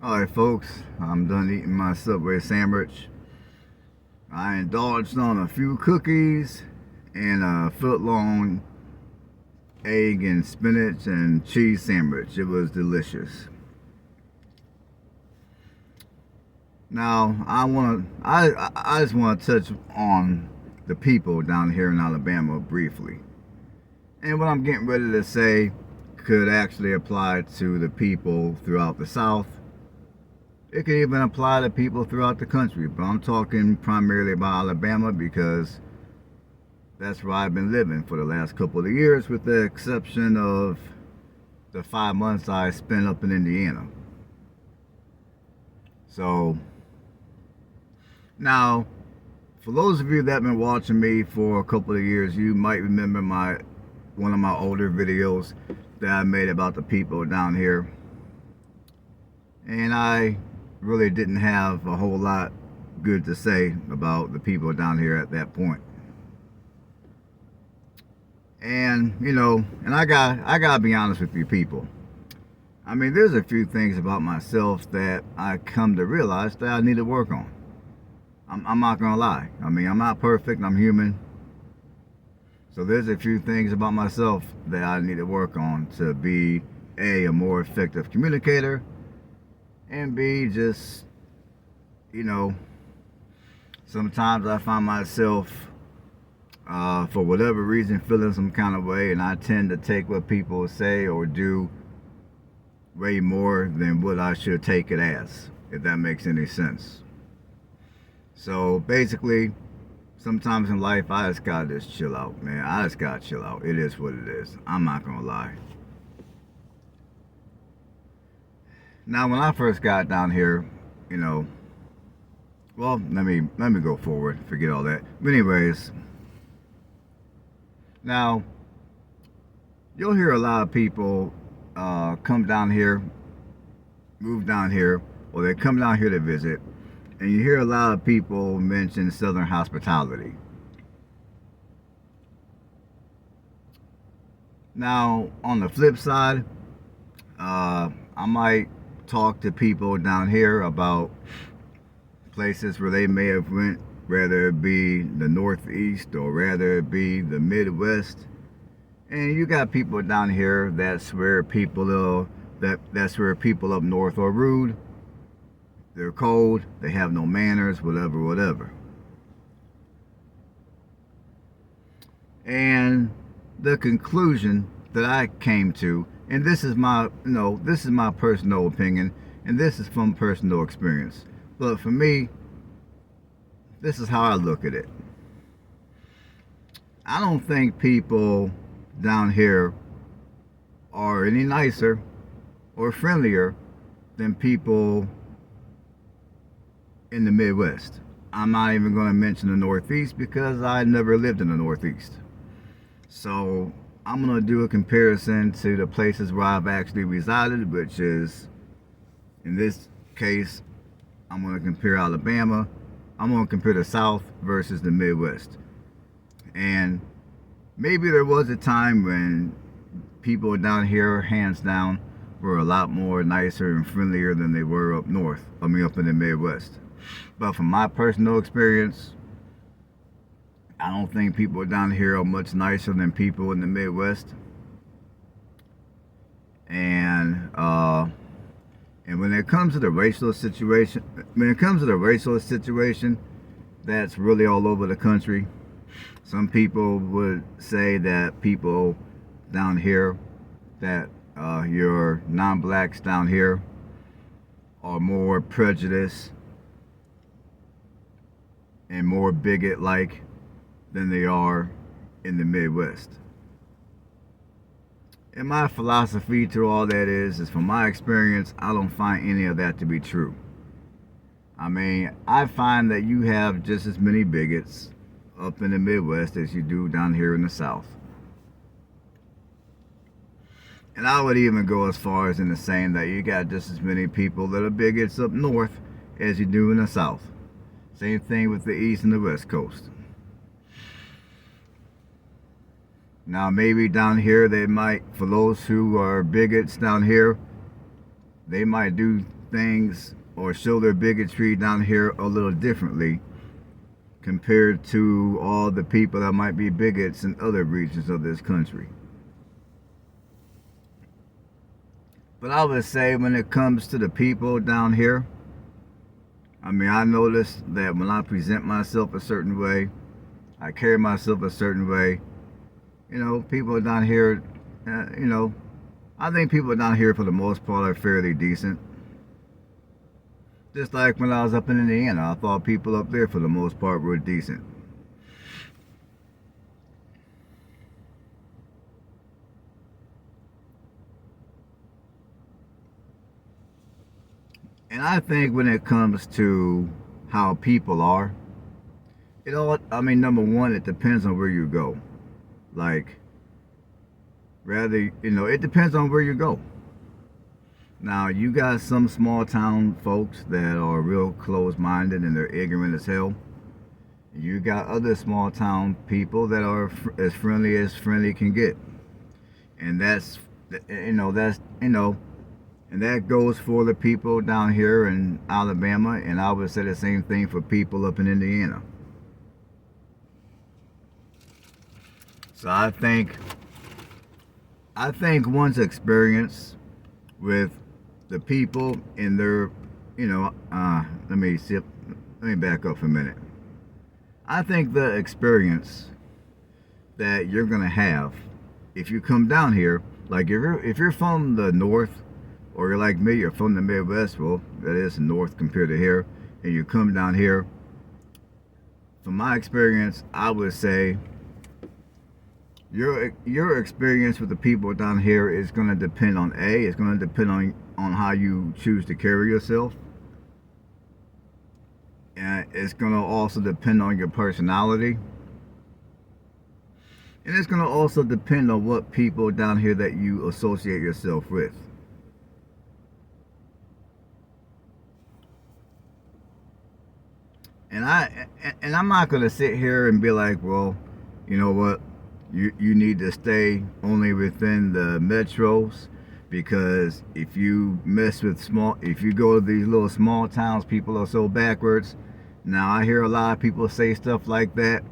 Alright folks, I'm done eating my Subway sandwich. I indulged on a few cookies and a foot-long egg and spinach and cheese sandwich. It was delicious. Now I just want to touch on the people down here in Alabama briefly. And what I'm getting ready to say could actually apply to the people throughout the South. It could even apply to people throughout the country, but I'm talking primarily about Alabama because that's where I've been living for the last couple of years, with the exception of the 5 months I spent up in Indiana. So, now, for those of you that have been watching me for a couple of years, you might remember one of my older videos that I made about the people down here. And I really didn't have a whole lot good to say about the people down here at that point. And and I gotta be honest with you people. I mean, there's a few things about myself that I come to realize that I need to work on. I'm not gonna lie. I mean, I'm not perfect, I'm human. So there's a few things about myself that I need to work on to be a more effective communicator, and B, just, sometimes I find myself, for whatever reason, feeling some kind of way, and I tend to take what people say or do way more than what I should take it as, if that makes any sense. So basically, sometimes in life, I just gotta just chill out, man. I just gotta chill out. It is what it is. I'm not gonna lie. Now, when I first got down here, well, let me go forward. Forget all that. But anyways, now you'll hear a lot of people come down here, move down here, or they come down here to visit, and you hear a lot of people mention Southern hospitality. Now, on the flip side, I might talk to people down here about places where they may have went, whether it be the Northeast or whether it be the Midwest. And you got people down here that's where people up north are rude. They're cold, they have no manners, whatever. And the conclusion that I came to, and this is my personal opinion, and this is from personal experience. But for me, this is how I look at it. I don't think people down here are any nicer or friendlier than people in the Midwest. I'm not even going to mention the Northeast because I never lived in the Northeast. So I'm going to do a comparison to the places where I've actually resided, which is, in this case, I'm going to compare Alabama. I'm going to compare the South versus the Midwest. And maybe there was a time when people down here, hands down, were a lot more nicer and friendlier than they were up north. I mean, up in the Midwest. But from my personal experience, I don't think people down here are much nicer than people in the Midwest. And when it comes to the racial situation, that's really all over the country. Some people would say that people down here, that your non-blacks down here, are more prejudiced and more bigot-like than they are in the Midwest. And my philosophy to all that is from my experience, I don't find any of that to be true. I mean, I find that you have just as many bigots up in the Midwest as you do down here in the South. And I would even go as far as in saying that you got just as many people that are bigots up north as you do in the South. Same thing with the East and the West Coast. Now, maybe down here they might, for those who are bigots down here, they might do things or show their bigotry down here a little differently compared to all the people that might be bigots in other regions of this country. But I would say when it comes to the people down here, I mean, I noticed that when I present myself a certain way, I carry myself a certain way, people down here, I think people down here for the most part are fairly decent. Just like when I was up in Indiana, I thought people up there for the most part were decent. And I think when it comes to how people are, number one, it depends on where you go. Like, it depends on where you go. Now, you got some small town folks that are real close-minded and they're ignorant as hell. You got other small town people that are as friendly can get. And and that goes for the people down here in Alabama, and I would say the same thing for people up in Indiana. So I think one's experience with the people in their, let me back up for a minute. I think the experience that you're gonna have if you come down here, like if you're from the north, or you're like me, you're from the Midwest, well, that is north compared to here, and you come down here, from my experience, I would say your experience with the people down here is going to depend on it's going to depend on how you choose to carry yourself, and it's going to also depend on your personality, and it's going to also depend on what people down here that you associate yourself with. And I'm not gonna sit here and be like, well, you know what, you need to stay only within the metros, because if you if you go to these little small towns, people are so backwards. Now I hear a lot of people say stuff like that,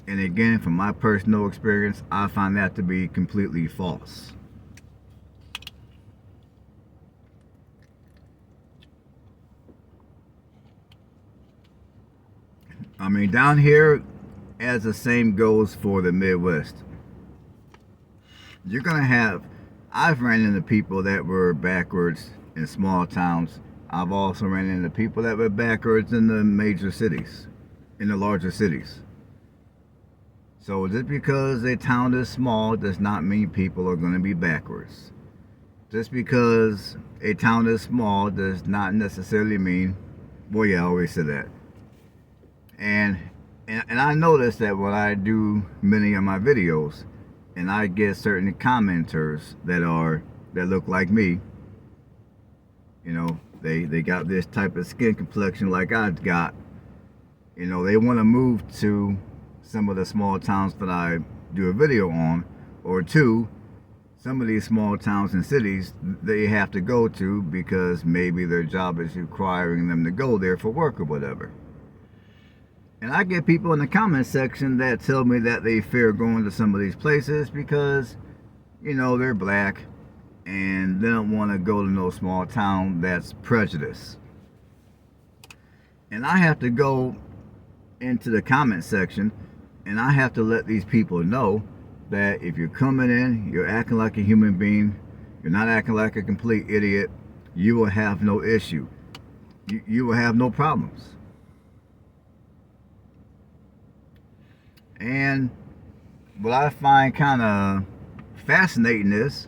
and again, from my personal experience, I find that to be completely false. I mean, down here, as the same goes for the Midwest, you're gonna have. I've ran into people that were backwards in small towns. I've also ran into people that were backwards in the major cities, in the larger cities. So just because a town is small does not mean people are going to be backwards. Just because a town is small does not necessarily mean, well, yeah, I always say that. And I notice that when I do many of my videos, and I get certain commenters that look like me, they got this type of skin complexion like I've got. They want to move to some of the small towns that I do a video on, or two, some of these small towns and cities they have to go to because maybe their job is requiring them to go there for work or whatever. And I get people in the comment section that tell me that they fear going to some of these places because, they're black and they don't want to go to no small town that's prejudiced. And I have to go into the comment section and I have to let these people know that if you're coming in, you're acting like a human being, you're not acting like a complete idiot, you will have no issue. You will have no problems. And what I find kind of fascinating is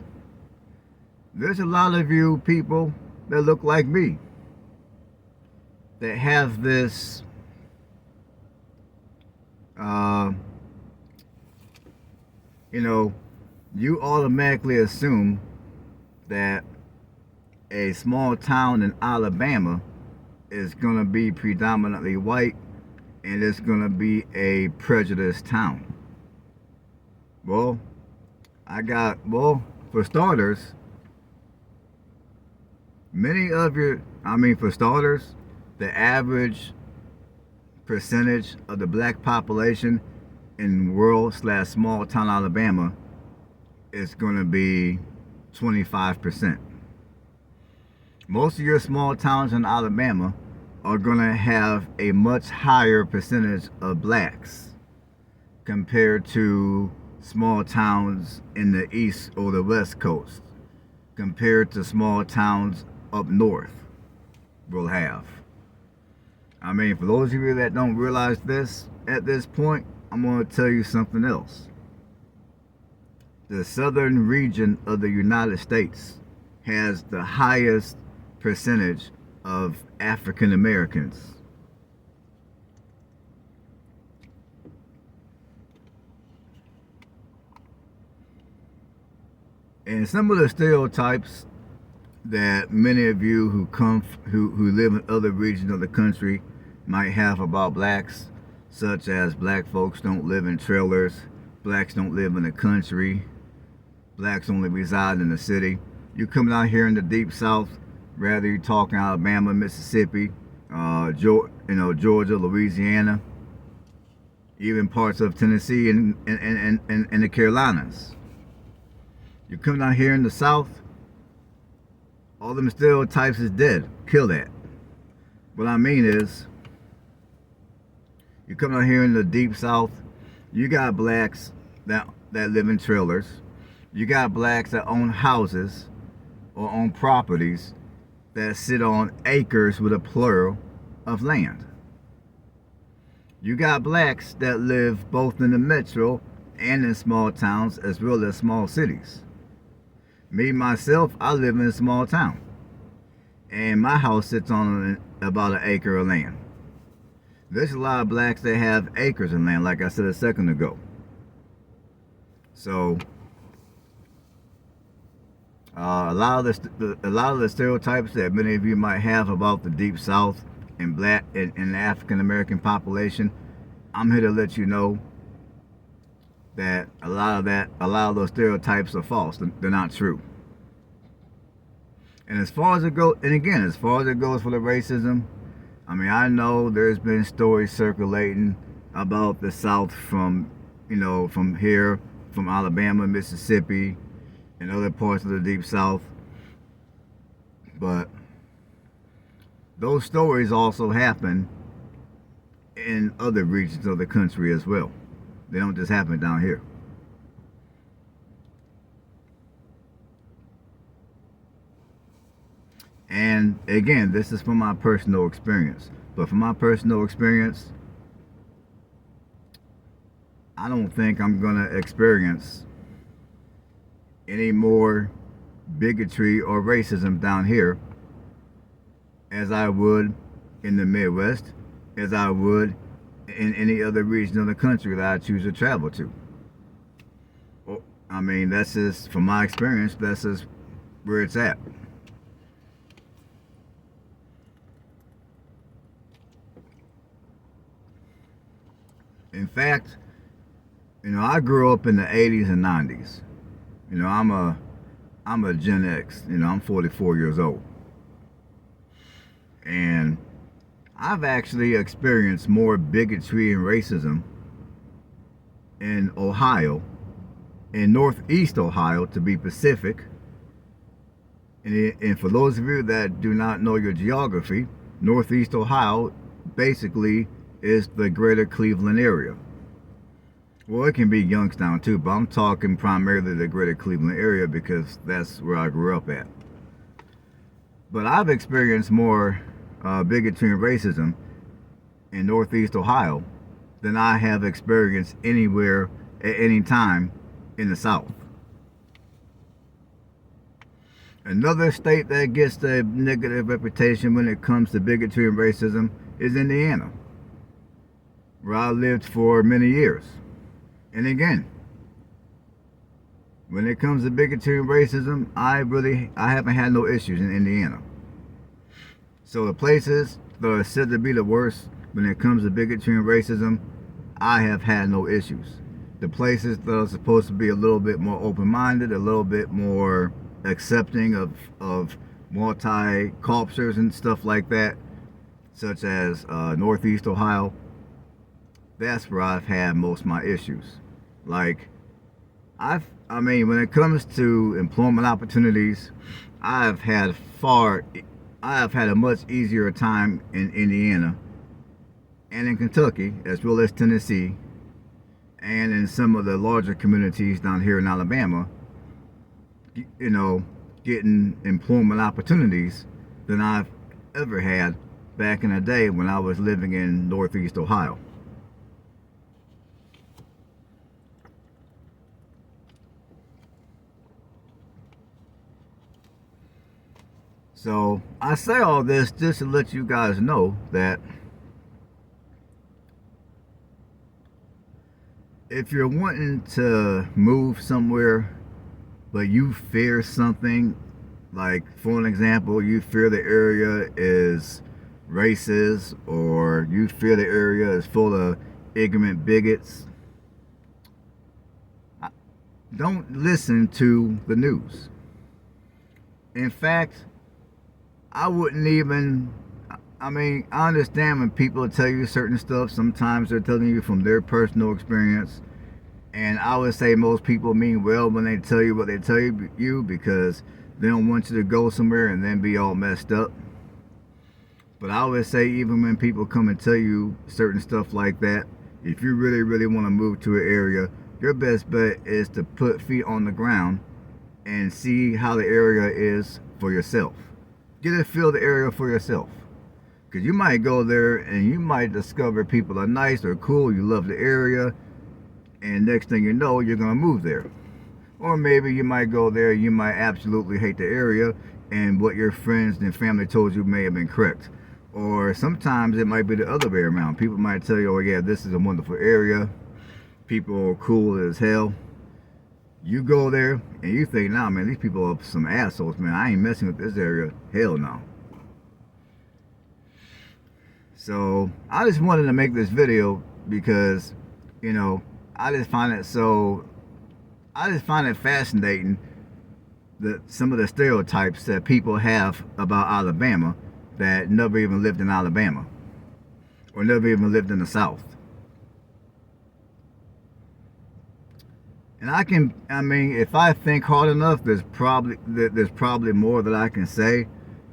there's a lot of you people that look like me that have this you automatically assume that a small town in Alabama is going to be predominantly white and it's going to be a prejudiced town. Well, for starters, many of I mean, for starters, the average percentage of the black population in rural slash small town Alabama is going to be 25%. Most of your small towns in Alabama are going to have a much higher percentage of blacks compared to small towns in the east or the west coast, compared to small towns up north will have. I mean, for those of you that don't realize this at this point, I'm going to tell you something else. The southern region of the United States has the highest percentage of African Americans. And some of the stereotypes that many of you who live in other regions of the country might have about blacks, such as black folks don't live in trailers, blacks don't live in the country, blacks only reside in the city. You come out here in the deep south, whether you're talking Alabama, Mississippi, Georgia, Louisiana, even parts of Tennessee and the Carolinas. You come down here in the south, all them stereotypes is dead. Kill that. What I mean is, you come down here in the deep south, you got blacks that live in trailers. You got blacks that own houses or own properties that sit on acres with a plural of land. You got blacks that live both in the metro and in small towns as well as small cities. Me, myself, I live in a small town. And my house sits on about an acre of land. There's a lot of blacks that have acres of land, like I said a second ago. So, a lot of the stereotypes that many of you might have about the Deep South and black and the African American population, I'm here to let you know that a lot of those stereotypes are false. They're not true. And as far as it goes for the racism, I mean, I know there's been stories circulating about the South from here, from Alabama, Mississippi, and other parts of the Deep South. But those stories also happen in other regions of the country as well. They don't just happen down here. And again, this is from my personal experience. But from my personal experience, I don't think I'm going to experience any more bigotry or racism down here as I would in the Midwest, as I would in any other region of the country that I choose to travel to. I mean, that's just, from my experience, that's just where it's at. In fact, I grew up in the 80s and 90s. I'm a Gen X. I'm 44 years old. And I've actually experienced more bigotry and racism in Ohio, in Northeast Ohio to be specific. And for those of you that do not know your geography, Northeast Ohio basically is the greater Cleveland area. Well, it can be Youngstown too, but I'm talking primarily the greater Cleveland area because that's where I grew up at. But I've experienced more bigotry and racism in Northeast Ohio than I have experienced anywhere at any time in the South. Another state that gets the negative reputation when it comes to bigotry and racism is Indiana, where I lived for many years. And again, when it comes to bigotry and racism, I haven't had no issues in Indiana. So the places that are said to be the worst when it comes to bigotry and racism, I have had no issues. The places that are supposed to be a little bit more open-minded, a little bit more accepting of multi-cultures and stuff like that, such as Northeast Ohio. That's where I've had most of my issues. Like, I mean, when it comes to employment opportunities, I've had far, I have had a much easier time in Indiana and in Kentucky, as well as Tennessee, and in some of the larger communities down here in Alabama, you know, getting employment opportunities than I've ever had back in the day when I was living in Northeast Ohio. So I say all this just to let you guys know that if you're wanting to move somewhere but you fear something, like for an example, you fear the area is racist, or you fear the area is full of ignorant bigots, don't listen to the news. In fact, I wouldn't even, I mean, I understand when people tell you certain stuff, sometimes they're telling you from their personal experience. And I would say most people mean well when they tell you what they tell you because they don't want you to go somewhere and then be all messed up. But I would say even when people come and tell you certain stuff like that, if you really, really want to move to an area, your best bet is to put feet on the ground and see how the area is for yourself. Get a feel of the area for yourself. Because you might go there and you might discover people are nice or cool, you love the area, and next thing you know, you're going to move there. Or maybe you might go there, you might absolutely hate the area, and what your friends and family told you may have been correct. Or sometimes it might be the other way around. People might tell you, oh yeah, this is a wonderful area, people are cool as hell. You go there and you think, nah man, these people are some assholes, man, I ain't messing with this area. Hell no. So I just wanted to make this video because, you know, I just find it fascinating that some of the stereotypes that people have about Alabama that never even lived in Alabama or never even lived in the South. And I mean, if I think hard enough, there's probably more that I can say,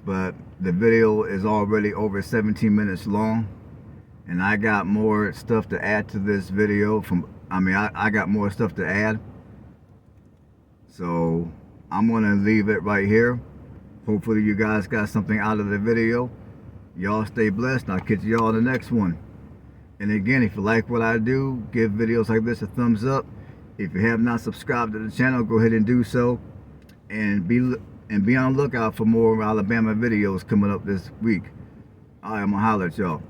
but the video is already over 17 minutes long, and I got more stuff to add to this video I got more stuff to add. So I'm gonna leave it right here. Hopefully you guys got something out of the video. Y'all stay blessed. I'll catch y'all in the next one. And again, if you like what I do, give videos like this a thumbs up. If you have not subscribed to the channel, go ahead and do so. And be on the lookout for more Alabama videos coming up this week. Alright, I'm gonna holler at y'all.